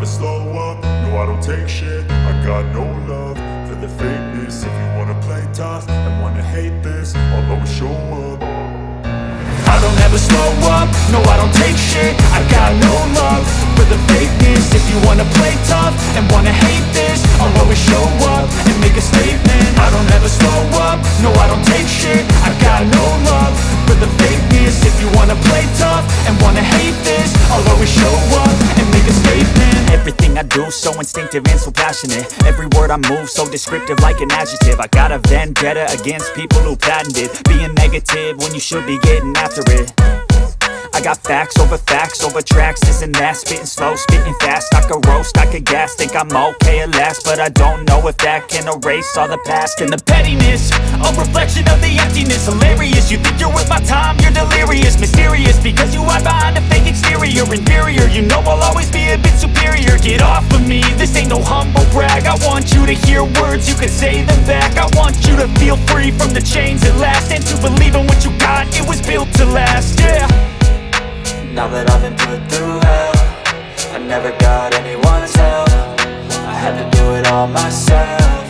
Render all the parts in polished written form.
slow up, no I don't take shit. I got no love for the fakeness. If you wanna play tough and wanna hate this, I'll always show up. I don't ever slow up, no I don't take shit. I got no love for the fakeness. If you wanna play tough and wanna hate this, I'll always show up and make a statement. I don't ever slow up, no I don't take shit. I got no love for the fakeness. If you wanna play tough and wanna hate this, I'll always show up and make a statement. Everything I do so instinctive and so passionate. Every word I move so descriptive like an adjective. I got a vendetta against people who patented being negative when you should be getting after it. I got facts over tracks, this and that. Spitting slow, spitting fast, I could roast, I could gas. Think I'm okay at last, but I don't know if that can erase all the past. And the pettiness, a reflection of the emptiness. Hilarious, you think you're worth my time, you're delirious. Mysterious, because you hide behind a fake exterior. Inferior, you know I'll always be a bit superior. Get off of me, this ain't no humble brag. I want you to hear words, you can say them back. I want you to feel free from the chains at last, and to believe in what you got, it was built to last, yeah. Now that I've been put through hell, I never got anyone's help. I had to do it all myself.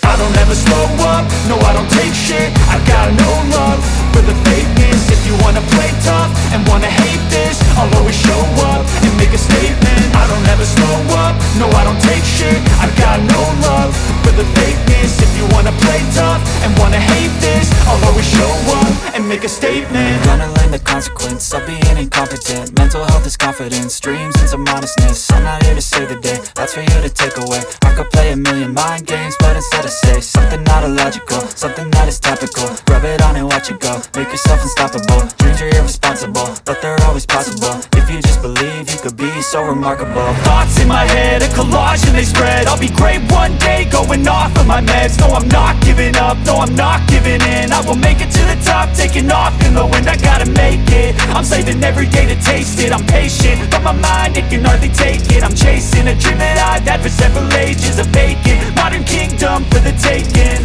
I don't ever slow up, no I don't take shit. I got no love for the fakeness. If you wanna play tough and wanna hate this, I'll always show up and make a statement. I don't ever slow up, no I don't take shit. I got no love for the fakeness. If you wanna play tough and wanna hate this, I'll always show up and make a statement. Gonna learn the consequence of being incompetent. Mental health is confidence, dreams and some honestness. I'm not here to save the day, that's for you to take away. I could play a million mind games, but instead I say something not illogical, something that is topical. Rub it on and watch it go, make yourself unstoppable. Dreams are irresponsible, but they're always possible. If you just believe, you could be so remarkable. Thoughts in my head, a collage and they spread. I'll be great one day, going off of my meds. No, I'm not giving up, no, I'm not giving in. I will make it to the top, taking off in the wind. I gotta make it, I'm saving every day to taste it. I'm patient, but my mind, it can hardly take it. I'm chasing a dream that I've had for several ages, a vacant modern kingdom for the taking.